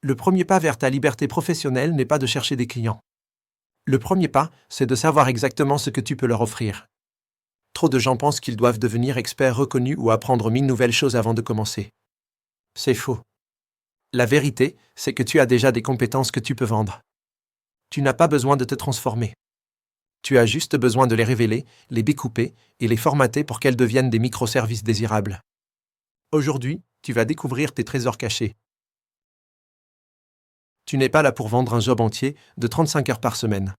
Le premier pas vers ta liberté professionnelle n'est pas de chercher des clients. Le premier pas, c'est de savoir exactement ce que tu peux leur offrir. Trop de gens pensent qu'ils doivent devenir experts reconnus ou apprendre 1000 nouvelles choses avant de commencer. C'est faux. La vérité, c'est que tu as déjà des compétences que tu peux vendre. Tu n'as pas besoin de te transformer. Tu as juste besoin de les révéler, les découper et les formater pour qu'elles deviennent des microservices désirables. Aujourd'hui, tu vas découvrir tes trésors cachés. Tu n'es pas là pour vendre un job entier de 35 heures par semaine.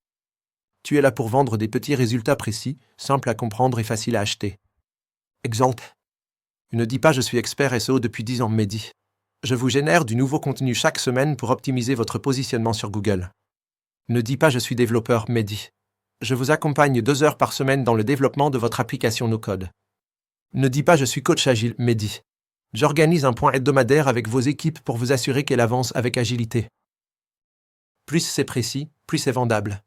Tu es là pour vendre des petits résultats précis, simples à comprendre et faciles à acheter. Exemple. Ne dis pas « Je suis expert SEO depuis 10 ans, Mehdi ». Je vous génère du nouveau contenu chaque semaine pour optimiser votre positionnement sur Google. Ne dis pas « Je suis développeur, Mehdi ». Je vous accompagne 2 heures par semaine dans le développement de votre application no-code. Ne dis pas « Je suis coach agile, Mehdi ». J'organise un point hebdomadaire avec vos équipes pour vous assurer qu'elle avance avec agilité. Plus c'est précis, plus c'est vendable.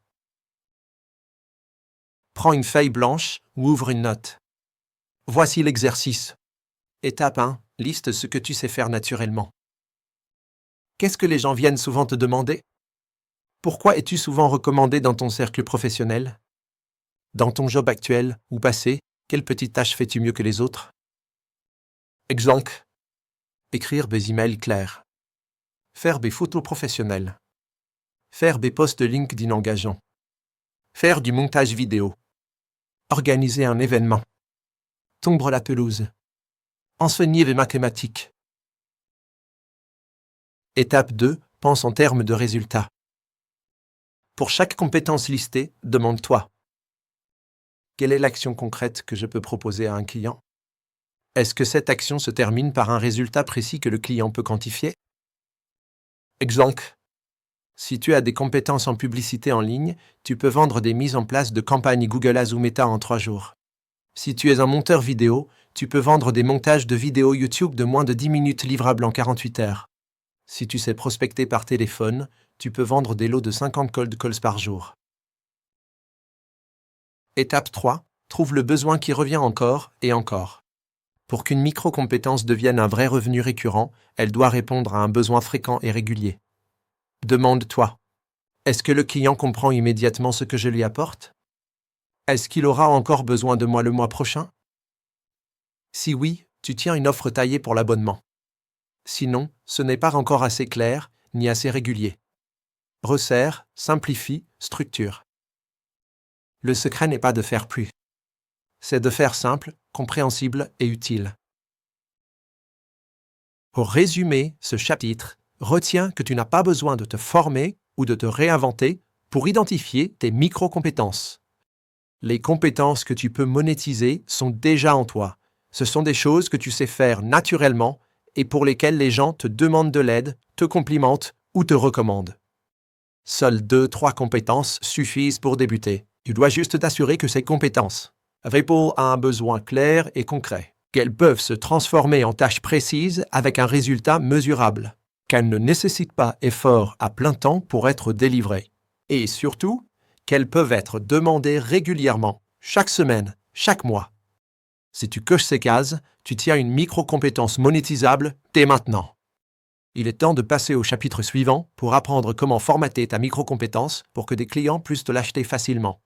Prends une feuille blanche ou ouvre une note. Voici l'exercice. Étape 1. Liste ce que tu sais faire naturellement. Qu'est-ce que les gens viennent souvent te demander? Pourquoi es-tu souvent recommandé dans ton cercle professionnel? Dans ton job actuel ou passé, quelle petite tâche fais-tu mieux que les autres? Exemple. Écrire des emails clairs. Faire des photos professionnelles. Faire des posts LinkedIn engageants. Faire du montage vidéo. Organiser un événement. Tondre la pelouse. Enseigner les mathématiques. Étape 2. Pense en termes de résultats. Pour chaque compétence listée, demande-toi: quelle est l'action concrète que je peux proposer à un client? Est-ce que cette action se termine par un résultat précis que le client peut quantifier? Exemple. Si tu as des compétences en publicité en ligne, tu peux vendre des mises en place de campagnes Google Ads ou Meta en 3 jours. Si tu es un monteur vidéo, tu peux vendre des montages de vidéos YouTube de moins de 10 minutes livrables en 48 heures. Si tu sais prospecter par téléphone, tu peux vendre des lots de 50 cold calls par jour. Étape 3. Trouve le besoin qui revient encore et encore. Pour qu'une micro-compétence devienne un vrai revenu récurrent, elle doit répondre à un besoin fréquent et régulier. Demande-toi: est-ce que le client comprend immédiatement ce que je lui apporte? Est-ce qu'il aura encore besoin de moi le mois prochain? Si oui, tu tiens une offre taillée pour l'abonnement. Sinon, ce n'est pas encore assez clair, ni assez régulier. Resserre, simplifie, structure. Le secret n'est pas de faire plus. C'est de faire simple, compréhensible et utile. Pour résumer ce chapitre, retiens que tu n'as pas besoin de te former ou de te réinventer pour identifier tes micro-compétences. Les compétences que tu peux monétiser sont déjà en toi. Ce sont des choses que tu sais faire naturellement et pour lesquelles les gens te demandent de l'aide, te complimentent ou te recommandent. Seules 2-3 compétences suffisent pour débuter. Tu dois juste t'assurer que ces compétences répondent à un besoin clair et concret, qu'elles peuvent se transformer en tâches précises avec un résultat mesurable, qu'elles ne nécessitent pas effort à plein temps pour être délivrées, et surtout, qu'elles peuvent être demandées régulièrement, chaque semaine, chaque mois. Si tu coches ces cases, tu tiens une micro-compétence monétisable dès maintenant. Il est temps de passer au chapitre suivant pour apprendre comment formater ta micro-compétence pour que des clients puissent te l'acheter facilement.